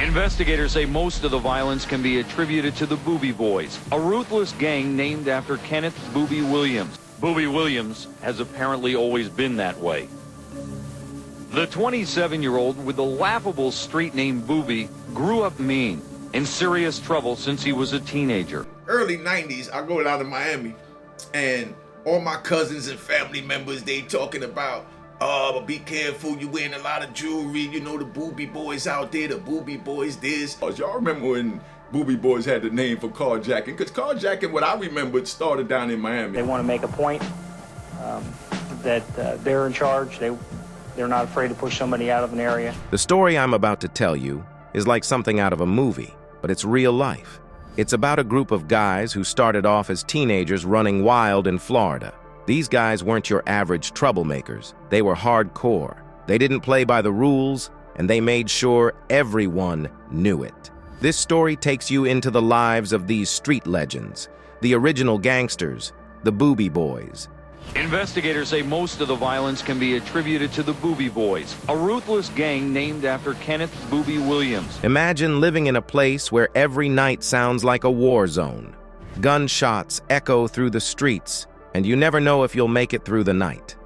Investigators say most of the violence can be attributed to the Boobie Boys, a ruthless gang named after Kenneth Boobie Williams. Boobie Williams has apparently always been that way. The 27-year-old with the laughable street name Boobie grew up mean, in serious trouble since he was a teenager. Early 90s, I go down to Miami, and all my cousins and family members, they talking about, oh, but be careful, you wearing a lot of jewelry, you know, the Boobie Boys out there, the Boobie Boys this. Y'all remember when Booby Boys had the name for carjacking? Because carjacking, what I remember, it started down in Miami. They want to make a point that they're in charge. They're not afraid to push somebody out of an area. The story I'm about to tell you is like something out of a movie, but it's real life. It's about a group of guys who started off as teenagers running wild in Florida. These guys weren't your average troublemakers. They were hardcore. They didn't play by the rules, and they made sure everyone knew it. This story takes you into the lives of these street legends, the original gangsters, the Boobie Boys. Investigators say most of the violence can be attributed to the Boobie Boys, a ruthless gang named after Kenneth Boobie Williams. Imagine living in a place where every night sounds like a war zone. Gunshots echo through the streets, and you never know if you'll make it through the night.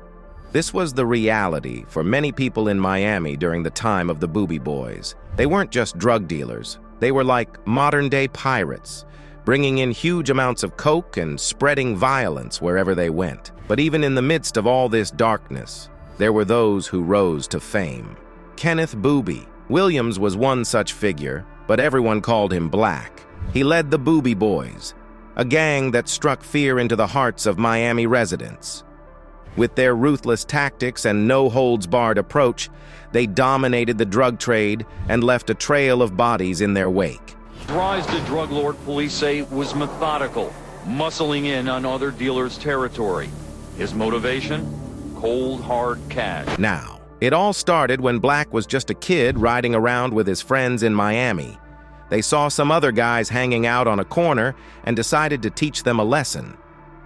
This was the reality for many people in Miami during the time of the Boobie Boys. They weren't just drug dealers. They were like modern-day pirates, bringing in huge amounts of coke and spreading violence wherever they went. But even in the midst of all this darkness, there were those who rose to fame. Kenneth Boobie Williams was one such figure, but everyone called him Black. He led the Boobie Boys, a gang that struck fear into the hearts of Miami residents. With their ruthless tactics and no-holds-barred approach, they dominated the drug trade and left a trail of bodies in their wake. His rise to drug lord, police say, was methodical, muscling in on other dealers' territory. His motivation? Cold, hard cash. Now, it all started when Black was just a kid riding around with his friends in Miami. They saw some other guys hanging out on a corner and decided to teach them a lesson.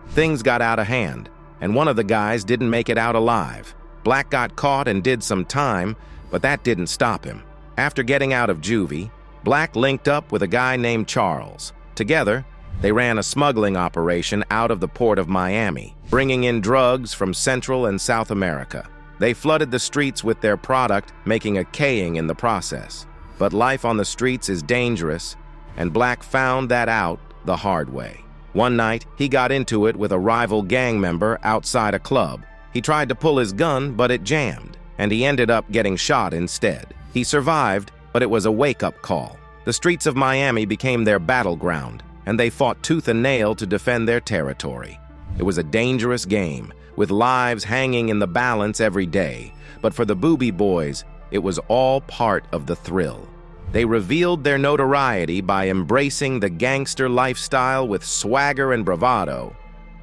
Things got out of hand, and one of the guys didn't make it out alive. Black got caught and did some time, but that didn't stop him. After getting out of juvie, Black linked up with a guy named Charles. Together, they ran a smuggling operation out of the port of Miami, bringing in drugs from Central and South America. They flooded the streets with their product, making a killing in the process. But life on the streets is dangerous, and Black found that out the hard way. One night, he got into it with a rival gang member outside a club. He tried to pull his gun, but it jammed, and he ended up getting shot instead. He survived, but it was a wake-up call. The streets of Miami became their battleground, and they fought tooth and nail to defend their territory. It was a dangerous game, with lives hanging in the balance every day. But for the Boobie Boys, it was all part of the thrill. They revealed their notoriety by embracing the gangster lifestyle with swagger and bravado.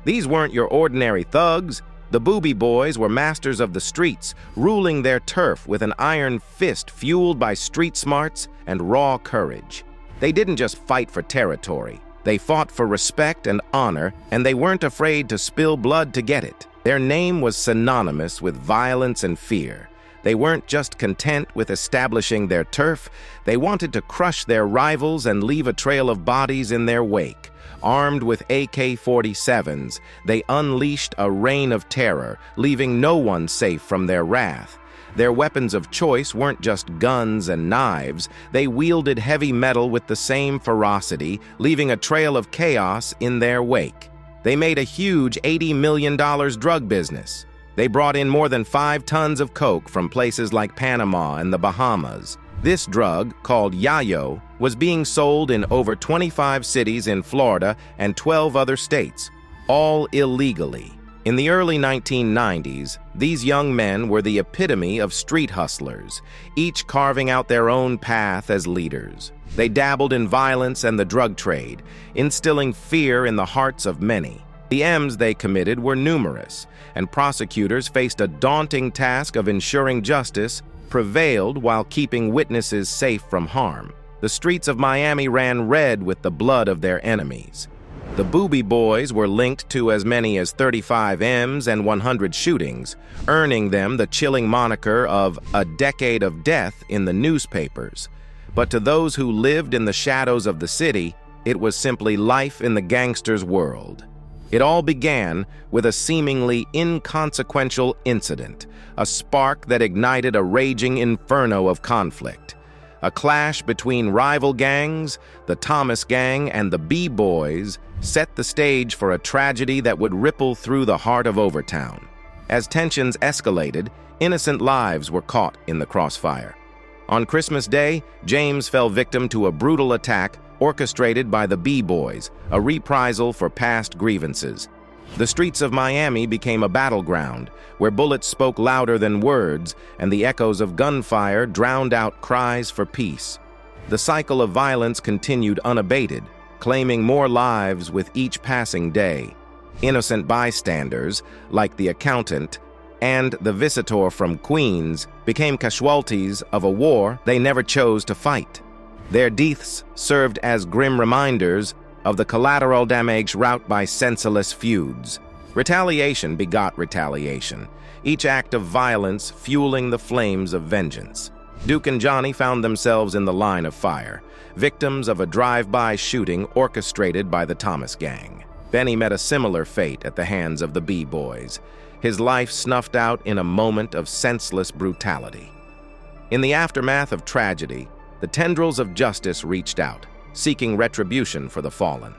These weren't your ordinary thugs. The Boobie Boys were masters of the streets, ruling their turf with an iron fist fueled by street smarts and raw courage. They didn't just fight for territory. They fought for respect and honor, and they weren't afraid to spill blood to get it. Their name was synonymous with violence and fear. They weren't just content with establishing their turf, they wanted to crush their rivals and leave a trail of bodies in their wake. Armed with AK-47s, they unleashed a reign of terror, leaving no one safe from their wrath. Their weapons of choice weren't just guns and knives, they wielded heavy metal with the same ferocity, leaving a trail of chaos in their wake. They made a huge $80 million drug business. They brought in more than 5 tons of coke from places like Panama and the Bahamas. This drug, called yayo, was being sold in over 25 cities in Florida and 12 other states, all illegally. In the early 1990s, these young men were the epitome of street hustlers, each carving out their own path as leaders. They dabbled in violence and the drug trade, instilling fear in the hearts of many. The M's they committed were numerous, and prosecutors faced a daunting task of ensuring justice prevailed while keeping witnesses safe from harm. The streets of Miami ran red with the blood of their enemies. The Boobie Boys were linked to as many as 35 M's and 100 shootings, earning them the chilling moniker of a decade of death in the newspapers. But to those who lived in the shadows of the city, it was simply life in the gangsters' world. It all began with a seemingly inconsequential incident, a spark that ignited a raging inferno of conflict. A clash between rival gangs, the Thomas Gang and the Boobie Boys, set the stage for a tragedy that would ripple through the heart of Overtown. As tensions escalated, innocent lives were caught in the crossfire. On Christmas Day, James fell victim to a brutal attack orchestrated by the Boobie Boys, a reprisal for past grievances. The streets of Miami became a battleground, where bullets spoke louder than words, and the echoes of gunfire drowned out cries for peace. The cycle of violence continued unabated, claiming more lives with each passing day. Innocent bystanders, like the accountant and the visitor from Queens, became casualties of a war they never chose to fight. Their deaths served as grim reminders of the collateral damage wrought by senseless feuds. Retaliation begot retaliation, each act of violence fueling the flames of vengeance. Duke and Johnny found themselves in the line of fire, victims of a drive-by shooting orchestrated by the Thomas Gang. Benny met a similar fate at the hands of the Boobie Boys, his life snuffed out in a moment of senseless brutality. In the aftermath of tragedy, the tendrils of justice reached out, seeking retribution for the fallen.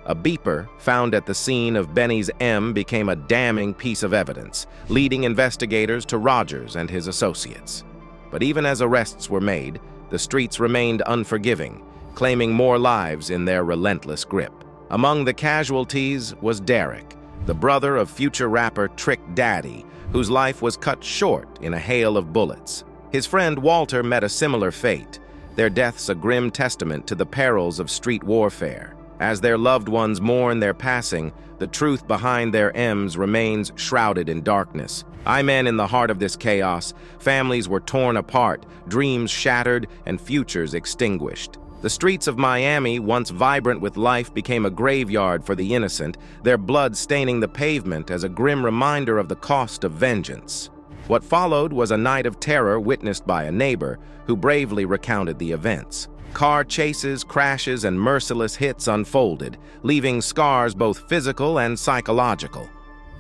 A beeper found at the scene of Benny's M became a damning piece of evidence, leading investigators to Rogers and his associates. But even as arrests were made, the streets remained unforgiving, claiming more lives in their relentless grip. Among the casualties was Derek, the brother of future rapper Trick Daddy, whose life was cut short in a hail of bullets. His friend Walter met a similar fate, their deaths a grim testament to the perils of street warfare. As their loved ones mourn their passing, the truth behind their M's remains shrouded in darkness. Amen. In the heart of this chaos, families were torn apart, dreams shattered, and futures extinguished. The streets of Miami, once vibrant with life, became a graveyard for the innocent, their blood staining the pavement as a grim reminder of the cost of vengeance. What followed was a night of terror witnessed by a neighbor who bravely recounted the events. Car chases, crashes, and merciless hits unfolded, leaving scars both physical and psychological.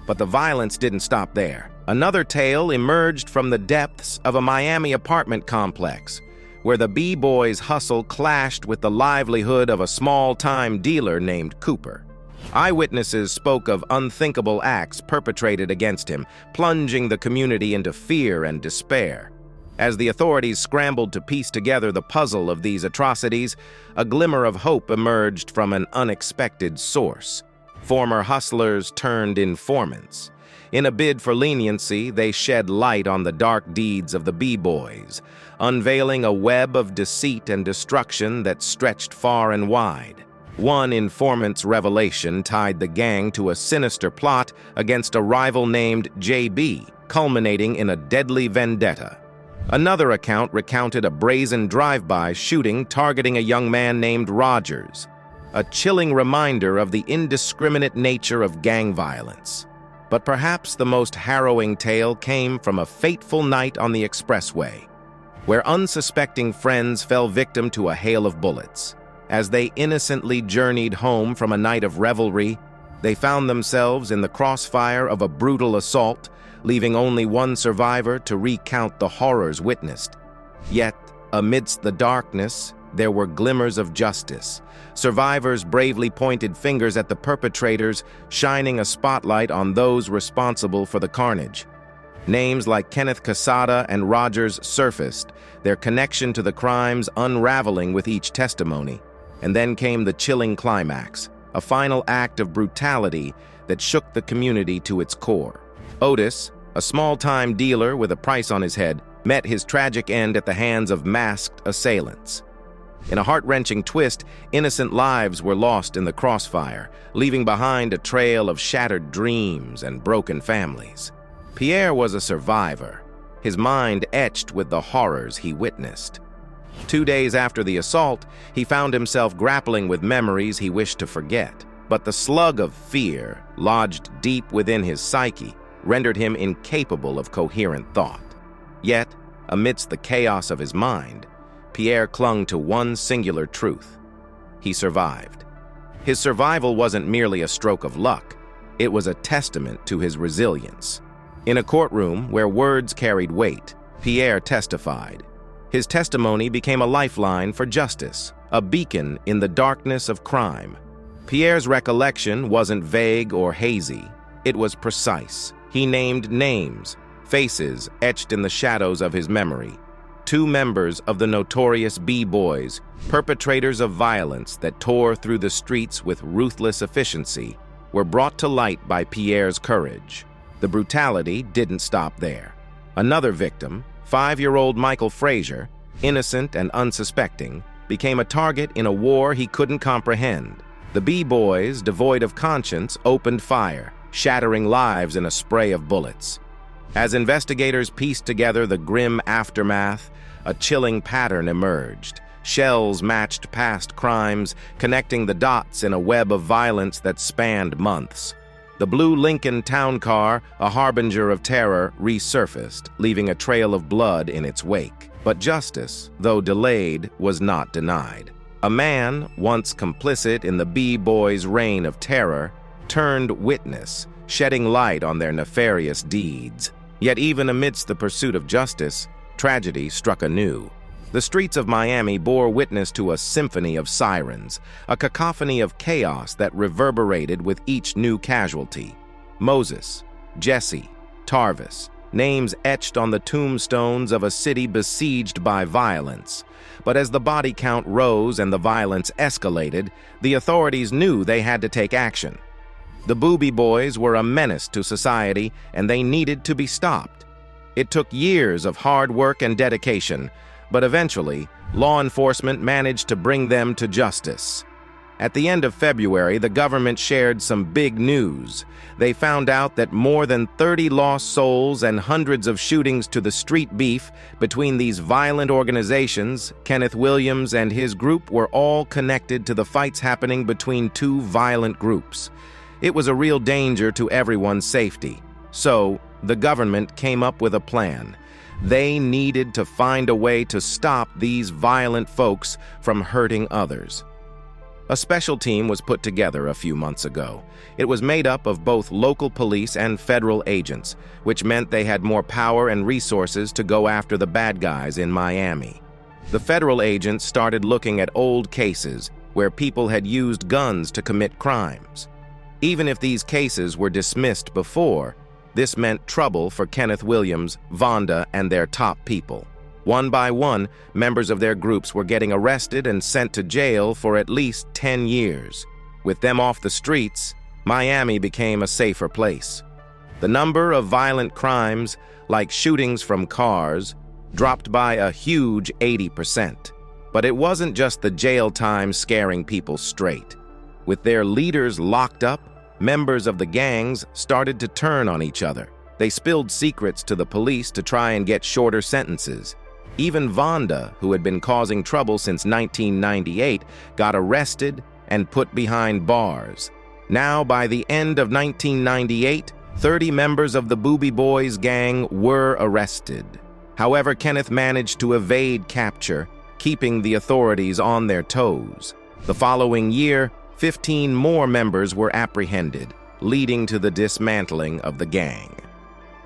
But the violence didn't stop there. Another tale emerged from the depths of a Miami apartment complex, where the Boobie Boys' hustle clashed with the livelihood of a small-time dealer named Cooper. Eyewitnesses spoke of unthinkable acts perpetrated against him, plunging the community into fear and despair. As the authorities scrambled to piece together the puzzle of these atrocities, a glimmer of hope emerged from an unexpected source. Former hustlers turned informants. In a bid for leniency, they shed light on the dark deeds of the Boobie Boys, unveiling a web of deceit and destruction that stretched far and wide. One informant's revelation tied the gang to a sinister plot against a rival named JB, culminating in a deadly vendetta. Another account recounted a brazen drive-by shooting targeting a young man named Rogers, a chilling reminder of the indiscriminate nature of gang violence. But perhaps the most harrowing tale came from a fateful night on the expressway, where unsuspecting friends fell victim to a hail of bullets. As they innocently journeyed home from a night of revelry, they found themselves in the crossfire of a brutal assault, leaving only one survivor to recount the horrors witnessed. Yet, amidst the darkness, there were glimmers of justice. Survivors bravely pointed fingers at the perpetrators, shining a spotlight on those responsible for the carnage. Names like Kenneth Quesada and Rogers surfaced, their connection to the crimes unraveling with each testimony. And then came the chilling climax, a final act of brutality that shook the community to its core. Otis, a small-time dealer with a price on his head, met his tragic end at the hands of masked assailants. In a heart-wrenching twist, innocent lives were lost in the crossfire, leaving behind a trail of shattered dreams and broken families. Pierre was a survivor, his mind etched with the horrors he witnessed. 2 days after the assault, he found himself grappling with memories he wished to forget. But the slug of fear, lodged deep within his psyche, rendered him incapable of coherent thought. Yet, amidst the chaos of his mind, Pierre clung to one singular truth. He survived. His survival wasn't merely a stroke of luck. It was a testament to his resilience. In a courtroom where words carried weight, Pierre testified. His testimony became a lifeline for justice, a beacon in the darkness of crime. Pierre's recollection wasn't vague or hazy. It was precise. He named names, faces etched in the shadows of his memory. 2 members of the notorious B-Boys, perpetrators of violence that tore through the streets with ruthless efficiency, were brought to light by Pierre's courage. The brutality didn't stop there. Another victim, 5-year-old Michael Frazier, innocent and unsuspecting, became a target in a war he couldn't comprehend. The B-Boys, devoid of conscience, opened fire, shattering lives in a spray of bullets. As investigators pieced together the grim aftermath, a chilling pattern emerged. Shells matched past crimes, connecting the dots in a web of violence that spanned months. The blue Lincoln town car, a harbinger of terror, resurfaced, leaving a trail of blood in its wake. But justice, though delayed, was not denied. A man, once complicit in the B-Boys' reign of terror, turned witness, shedding light on their nefarious deeds. Yet even amidst the pursuit of justice, tragedy struck anew. The streets of Miami bore witness to a symphony of sirens, a cacophony of chaos that reverberated with each new casualty. Moses, Jesse, Tarvis, names etched on the tombstones of a city besieged by violence. But as the body count rose and the violence escalated, the authorities knew they had to take action. The Boobie Boys were a menace to society, and they needed to be stopped. It took years of hard work and dedication, but eventually, law enforcement managed to bring them to justice. At the end of February, the government shared some big news. They found out that more than 30 lost souls and hundreds of shootings to the street beef between these violent organizations, Kenneth Williams and his group, were all connected to the fights happening between 2 violent groups. It was a real danger to everyone's safety. So, the government came up with a plan. They needed to find a way to stop these violent folks from hurting others. A special team was put together a few months ago. It was made up of both local police and federal agents, which meant they had more power and resources to go after the bad guys in Miami. The federal agents started looking at old cases where people had used guns to commit crimes. Even if these cases were dismissed before, this meant trouble for Kenneth Williams, Vonda, and their top people. One by one, members of their groups were getting arrested and sent to jail for at least 10 years. With them off the streets, Miami became a safer place. The number of violent crimes, like shootings from cars, dropped by a huge 80%. But it wasn't just the jail time scaring people straight. With their leaders locked up, members of the gangs started to turn on each other. They spilled secrets to the police to try and get shorter sentences. Even Vonda, who had been causing trouble since 1998, got arrested and put behind bars. Now, by the end of 1998, 30 members of the Booby Boys gang were arrested. However, Kenneth managed to evade capture, keeping the authorities on their toes. The following year, 15 more members were apprehended, leading to the dismantling of the gang.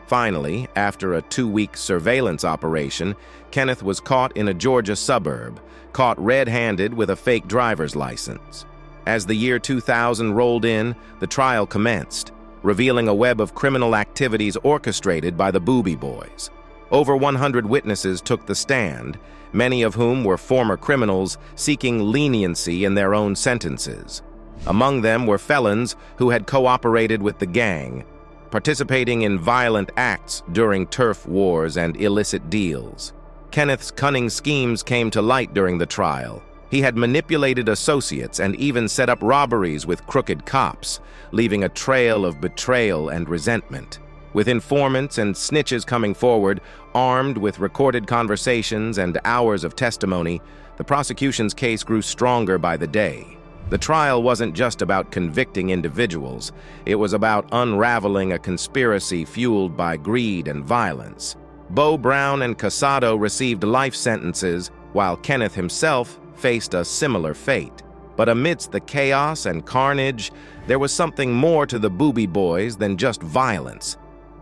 Finally, after a 2-week surveillance operation, Kenneth was caught in a Georgia suburb, caught red-handed with a fake driver's license. As the year 2000 rolled in, the trial commenced, revealing a web of criminal activities orchestrated by the Boobie Boys. Over 100 witnesses took the stand, many of whom were former criminals seeking leniency in their own sentences. Among them were felons who had cooperated with the gang, participating in violent acts during turf wars and illicit deals. Kenneth's cunning schemes came to light during the trial. He had manipulated associates and even set up robberies with crooked cops, leaving a trail of betrayal and resentment. With informants and snitches coming forward, armed with recorded conversations and hours of testimony, the prosecution's case grew stronger by the day. The trial wasn't just about convicting individuals. It was about unraveling a conspiracy fueled by greed and violence. Bo Brown and Casado received life sentences, while Kenneth himself faced a similar fate. But amidst the chaos and carnage, there was something more to the Booby Boys than just violence.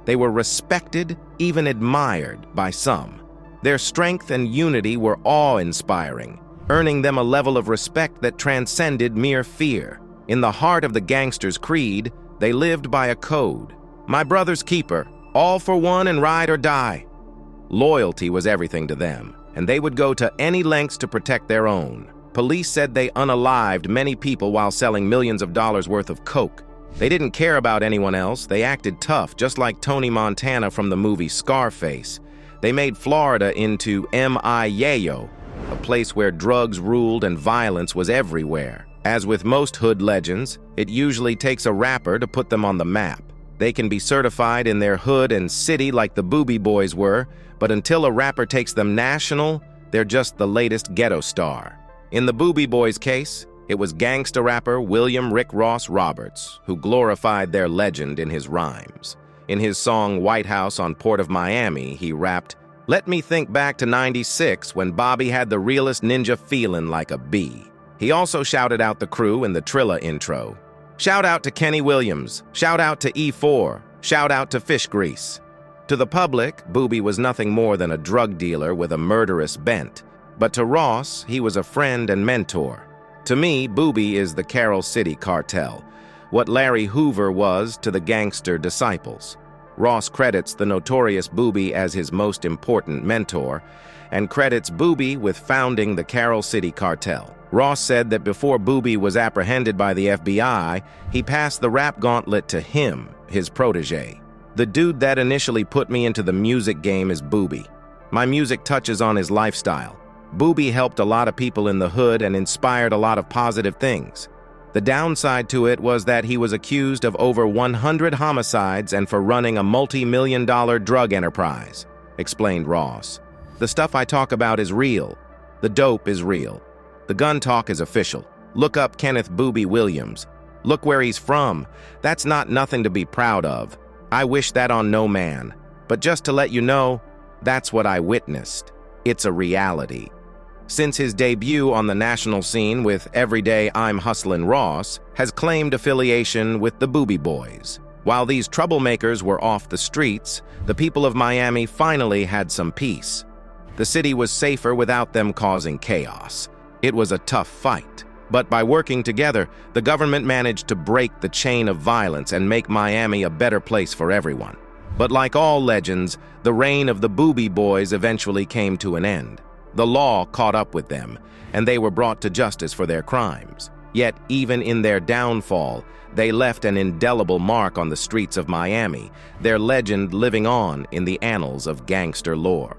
They were respected, even admired by some. Their strength and unity were awe-inspiring, earning them a level of respect that transcended mere fear. In the heart of the gangsters' creed, they lived by a code. My brother's keeper, all for one and ride or die. Loyalty was everything to them, and they would go to any lengths to protect their own. Police said they unalived many people while selling millions of dollars worth of coke. They didn't care about anyone else. They acted tough, just like Tony Montana from the movie Scarface. They made Florida into miami-dade, a place where drugs ruled and violence was everywhere. As with most hood legends, it usually takes a rapper to put them on the map. They can be certified in their hood and city like the Boobie Boys were, but until a rapper takes them national, they're just the latest ghetto star. In the Boobie Boys case, it was gangsta rapper William Rick Ross Roberts who glorified their legend in his rhymes. In his song White House on Port of Miami, he rapped, "Let me think back to '96 when Bobby had the realest ninja feeling like a bee." He also shouted out the crew in the Trilla intro. Shout out to Kenny Williams, shout out to E4, shout out to Fish Grease. To the public, Boobie was nothing more than a drug dealer with a murderous bent. But to Ross, he was a friend and mentor. To me, Boobie is the Carroll City cartel, what Larry Hoover was to the gangster disciples. Ross credits the notorious Boobie as his most important mentor, and credits Boobie with founding the Carroll City cartel. Ross said that before Boobie was apprehended by the FBI, he passed the rap gauntlet to him, his protege. The dude that initially put me into the music game is Boobie. My music touches on his lifestyle. Boobie helped a lot of people in the hood and inspired a lot of positive things. The downside to it was that he was accused of over 100 homicides and for running a multi-million-dollar drug enterprise, explained Ross. The stuff I talk about is real. The dope is real. The gun talk is official. Look up Kenneth Boobie Williams. Look where he's from. That's not nothing to be proud of. I wish that on no man. But just to let you know, that's what I witnessed. It's a reality. Since his debut on the national scene with Everyday I'm Hustlin' Ross, has claimed affiliation with the Boobie Boys. While these troublemakers were off the streets, the people of Miami finally had some peace. The city was safer without them causing chaos. It was a tough fight, but by working together, the government managed to break the chain of violence and make Miami a better place for everyone. But like all legends, the reign of the Boobie Boys eventually came to an end. The law caught up with them, and they were brought to justice for their crimes. Yet, even in their downfall, they left an indelible mark on the streets of Miami, their legend living on in the annals of gangster lore.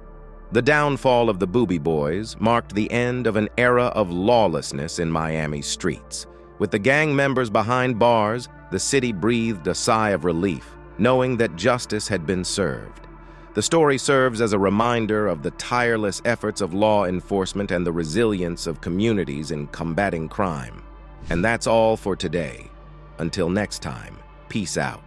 The downfall of the Boobie Boys marked the end of an era of lawlessness in Miami's streets. With the gang members behind bars, the city breathed a sigh of relief, knowing that justice had been served. The story serves as a reminder of the tireless efforts of law enforcement and the resilience of communities in combating crime. And that's all for today. Until next time, peace out.